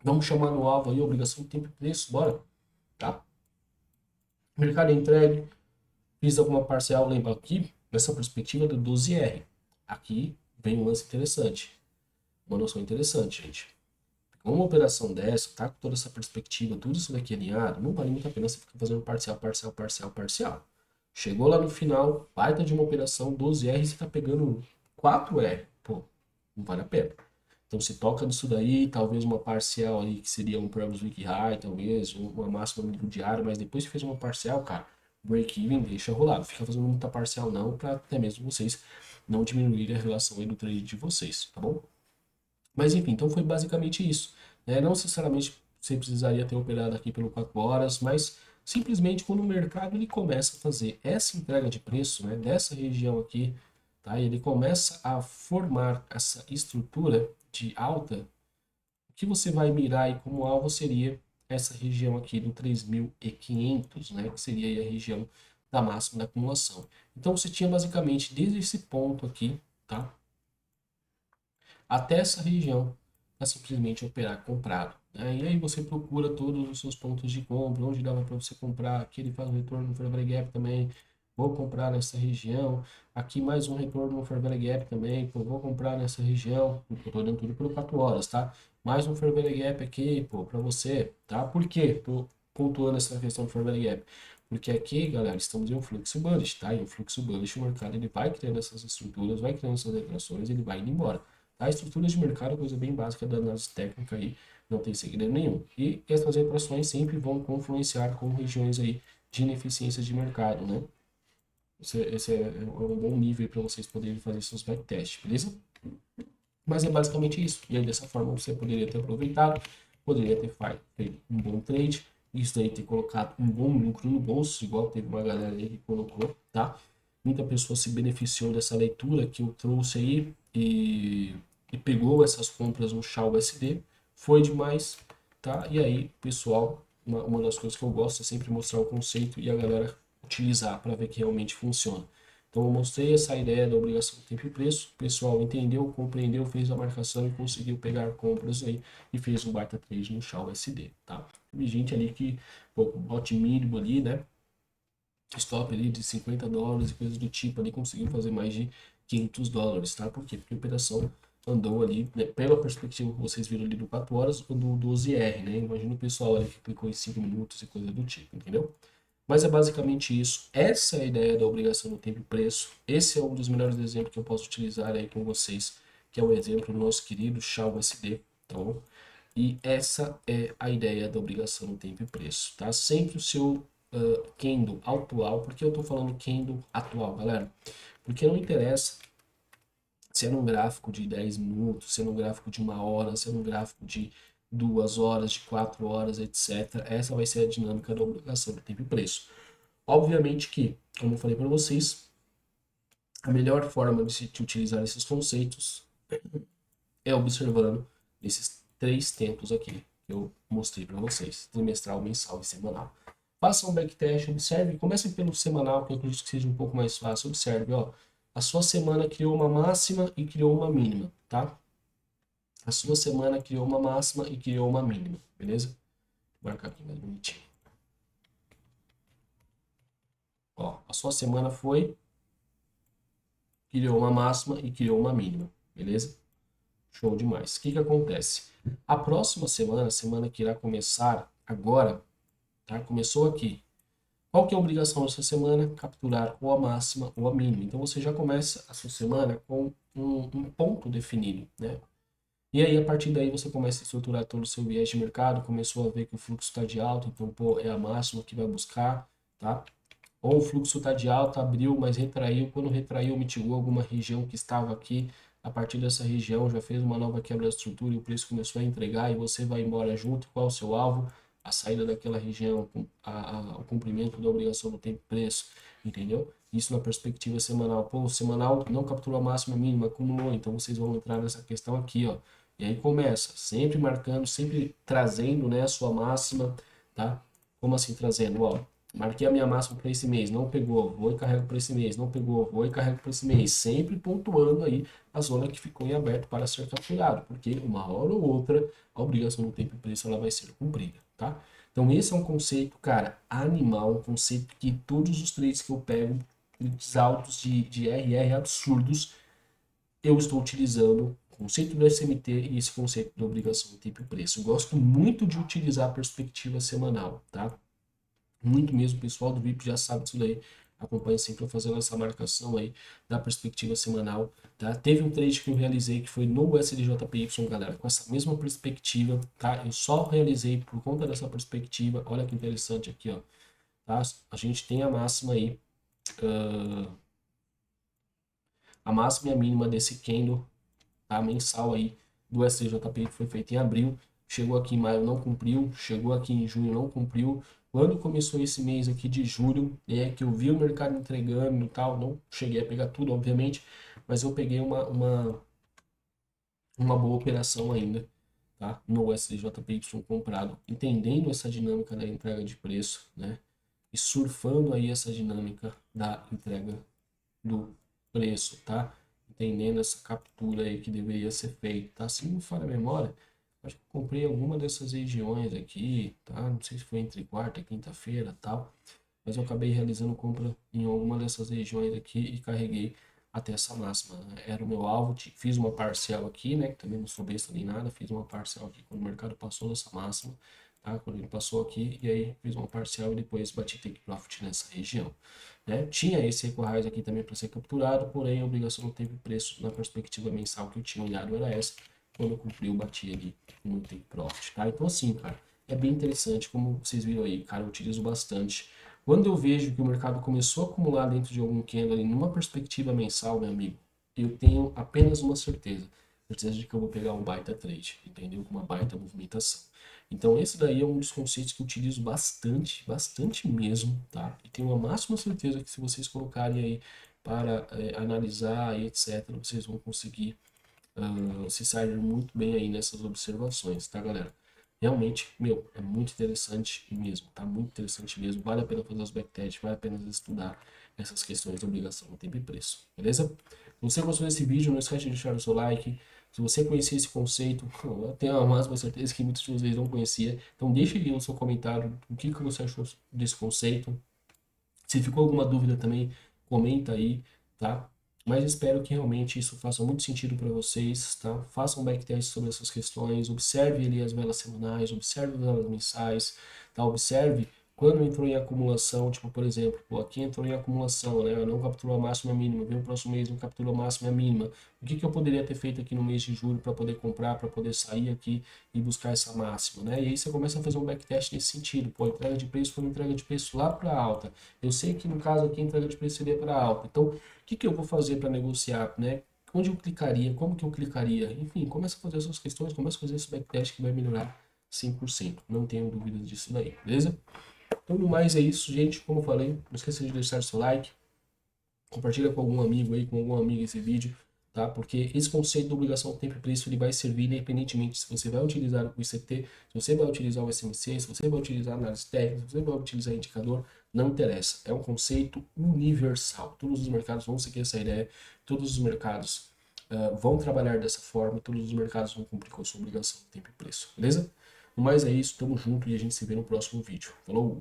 Vamos chamar no alvo aí, obrigação no tempo e preço. Bora. Tá? Mercado entregue. Fiz alguma parcial, lembra aqui, nessa perspectiva do 12R. Aqui vem um lance interessante. Uma noção interessante, gente. Uma operação dessa, tá com toda essa perspectiva, tudo isso daqui alinhado, não vale muito a pena você ficar fazendo parcial, parcial, parcial, parcial. Chegou lá no final, baita de uma operação, 12R, você tá pegando 4R. Pô, não vale a pena. Então se toca nisso daí, talvez uma parcial aí, que seria um Previous Week High, talvez, uma máxima do diário, mas depois que fez uma parcial, cara, break-even deixa rolar. Não fica fazendo muita parcial não, para até mesmo vocês não diminuírem a relação aí do trade de vocês, tá bom? Mas enfim, então foi basicamente isso, né? Não necessariamente você precisaria ter operado aqui pelo 4 horas, mas simplesmente quando o mercado ele começa a fazer essa entrega de preço, né, dessa região aqui, tá? Ele começa a formar essa estrutura de alta, o que você vai mirar aí como alvo seria essa região aqui do 3.500, né, que seria aí a região da máxima da acumulação. Então você tinha basicamente desde esse ponto aqui, tá? Até essa região para simplesmente operar comprado, né? E aí você procura todos os seus pontos de compra, onde dava para você comprar, aqui ele faz um retorno no Fair Value Gap também, vou comprar nessa região, aqui mais um retorno no Fair Value Gap também, pô, vou comprar nessa região, eu estou dando tudo por 4 horas, tá? Mais um Fair Value Gap aqui, pô, para você, tá? Por quê? Tô pontuando essa questão do Fair Value Gap. Porque aqui, galera, estamos em um fluxo bullish, tá? E o fluxo bullish, o mercado ele vai criando essas estruturas, vai criando essas retrações, ele vai indo embora. A estrutura de mercado é coisa bem básica da análise técnica aí, não tem segredo nenhum. E essas equações sempre vão confluenciar com regiões aí de ineficiência de mercado, né? Esse é um bom nível para vocês poderem fazer seus backtests, beleza? Mas é basicamente isso. E aí dessa forma você poderia ter aproveitado, poderia ter feito um bom trade, isso daí ter colocado um bom lucro no bolso, igual teve uma galera aí que colocou, tá? Muita pessoa se beneficiou dessa leitura que eu trouxe aí e pegou essas compras no Chá USD, foi demais, tá? E aí, pessoal, uma das coisas que eu gosto é sempre mostrar o conceito e a galera utilizar para ver que realmente funciona. Então eu mostrei essa ideia da obrigação de tempo e preço, o pessoal entendeu, compreendeu, fez a marcação e conseguiu pegar compras aí e fez um baita trade no Chá USD, tá? Teve gente ali que, pô, com bote mínimo ali, né? Stop ali de 50 dólares e coisas do tipo ali, conseguiu fazer mais de 500 dólares, tá? Por quê? Porque a operação andou ali, né, pela perspectiva que vocês viram ali do 4 horas ou do 12R, né? Imagina o pessoal ali que clicou em 5 minutos e coisa do tipo, entendeu? Mas é basicamente isso. Essa é a ideia da obrigação do tempo e preço. Esse é um dos melhores exemplos que eu posso utilizar aí com vocês, que é o exemplo do nosso querido Chá USD, tá bom? E essa é a ideia da obrigação no tempo e preço, tá? Sempre o seu candle atual. Por que eu estou falando candle atual, galera? Porque não interessa se é num gráfico de 10 minutos, se é num gráfico de 1 hora, se é num gráfico de 2 horas, de 4 horas, etc. Essa vai ser a dinâmica da obrigação do tempo e preço. Obviamente que, como eu falei para vocês, a melhor forma de se utilizar esses conceitos é observando esses 3 tempos aqui que eu mostrei para vocês, trimestral, mensal e semanal. Faça um backtest, observe, comece pelo semanal, que eu acredito que seja um pouco mais fácil. Observe, ó, a sua semana criou uma máxima e criou uma mínima, tá? A sua semana criou uma máxima e criou uma mínima, beleza? Vou marcar aqui mais bonitinho. Ó, a sua semana foi criou uma máxima e criou uma mínima, beleza? Show demais. O que que acontece? A próxima semana, semana que irá começar agora, tá? Começou aqui. Qual que é a obrigação dessa semana? Capturar ou a máxima ou a mínima. Então você já começa a sua semana com um ponto definido, né? E aí, a partir daí, você começa a estruturar todo o seu viés de mercado, começou a ver que o fluxo está de alta, então, pô, é a máxima que vai buscar, tá? Ou o fluxo está de alta, abriu, mas retraiu. Quando retraiu, mitigou alguma região que estava aqui. A partir dessa região, já fez uma nova quebra da estrutura e o preço começou a entregar e você vai embora junto. Qual é o seu alvo? A saída daquela região, o cumprimento da obrigação do tempo e preço, entendeu? Isso na perspectiva semanal. Pô, o semanal não capturou a máxima mínima, acumulou. Então, vocês vão entrar nessa questão aqui, ó. E aí começa, sempre marcando, sempre trazendo, né, a sua máxima, tá? Como assim trazendo? Ó, marquei a minha máxima para esse mês, não pegou, vou e carrego para esse mês, não pegou, vou e carrego para esse mês, sempre pontuando aí a zona que ficou em aberto para ser capturado, porque uma hora ou outra a obrigação do tempo e preço ela vai ser cumprida, tá? Então esse é um conceito, cara, animal, um conceito que todos os trades que eu pego, trades altos de RR absurdos, eu estou utilizando o conceito do SMT e esse conceito da obrigação de tempo e preço. Eu gosto muito de utilizar a perspectiva semanal, tá? Muito mesmo, o pessoal do VIP já sabe disso daí. Acompanha sempre eu fazendo essa marcação aí da perspectiva semanal, tá? Teve um trade que eu realizei que foi no SLJPY, galera, com essa mesma perspectiva, tá? Eu só realizei por conta dessa perspectiva. Olha que interessante aqui, ó, tá? A gente tem a máxima aí, a máxima e a mínima desse candle, tá? Mensal aí do STJP que foi feito em abril, chegou aqui em maio, não cumpriu, chegou aqui em junho, não cumpriu. Quando começou esse mês aqui de julho, é que eu vi o mercado entregando e tal, não cheguei a pegar tudo, obviamente, mas eu peguei uma boa operação ainda, tá? No STJPY comprado, entendendo essa dinâmica da entrega de preço, né? E surfando aí essa dinâmica da entrega do preço, tá? Entendendo essa captura aí que deveria ser feita, tá? Se não me falha a memória, acho que eu comprei alguma dessas regiões aqui, tá? Não sei se foi entre quarta e quinta-feira, tal, mas eu acabei realizando compra em alguma dessas regiões aqui e carreguei até essa máxima. Era o meu alvo, fiz uma parcial aqui, né? Que também não sou besta nem nada, fiz uma parcial aqui quando o mercado passou dessa máxima, tá? Quando ele passou aqui, e aí fiz uma parcial e depois bati take profit nessa região, né? Tinha esse equalizer aqui também para ser capturado, porém a obrigação não teve preço na perspectiva mensal que eu tinha olhado era essa. Quando eu cumpri, eu bati ali no take profit, tá? Então assim, cara, é bem interessante, como vocês viram aí, cara, eu utilizo bastante. Quando eu vejo que o mercado começou a acumular dentro de algum candle ali, numa perspectiva mensal, meu amigo, eu tenho apenas uma certeza, certeza de que eu vou pegar um baita trade, entendeu? Com uma baita movimentação. Então esse daí é um dos conceitos que eu utilizo bastante, bastante mesmo, tá? E tenho a máxima certeza que se vocês colocarem aí para analisar e etc, vocês vão conseguir se sair muito bem aí nessas observações, tá, galera? Realmente, meu, é muito interessante mesmo, tá? Muito interessante mesmo. Vale a pena fazer os backtests, vale a pena estudar essas questões de obrigação, tempo e preço, beleza? Se você gostou desse vídeo, não esquece de deixar o seu like. Se você conhecia esse conceito, eu tenho a máxima certeza que muitos de vocês não conheciam. Então deixe aqui no seu comentário o que você achou desse conceito. Se ficou alguma dúvida também, comenta aí, tá? Mas espero que realmente isso faça muito sentido para vocês, tá? Façam um backtest sobre essas questões, observe ali as velas semanais, observe as velas mensais, tá? Observe quando entrou em acumulação, tipo, por exemplo, pô, aqui entrou em acumulação, né? Não capturou a máxima e a mínima, veio o próximo mês, não capturou a máxima e a mínima. O que que eu poderia ter feito aqui no mês de julho para poder comprar, para poder sair aqui e buscar essa máxima, né? E aí você começa a fazer um backtest nesse sentido, pô, entrega de preço foi uma entrega de preço lá para alta. Eu sei que no caso aqui a entrega de preço seria para alta. Então, o que que eu vou fazer para negociar, né? Onde eu clicaria? Como que eu clicaria? Enfim, começa a fazer essas questões, começa a fazer esse backtest que vai melhorar 100%. Não tenho dúvidas disso daí, beleza? Então, no mais é isso, gente. Como eu falei, não esqueça de deixar seu like, compartilha com algum amigo aí, com alguma amiga esse vídeo, tá? Porque esse conceito da obrigação tempo e preço ele vai servir independentemente se você vai utilizar o ICT, se você vai utilizar o SMC, se você vai utilizar análise técnica, se você vai utilizar indicador, não interessa. É um conceito universal. Todos os mercados vão seguir essa ideia, todos os mercados vão trabalhar dessa forma, todos os mercados vão cumprir com a sua obrigação tempo e preço, beleza? No mais é isso, tamo junto e a gente se vê no próximo vídeo. Falou!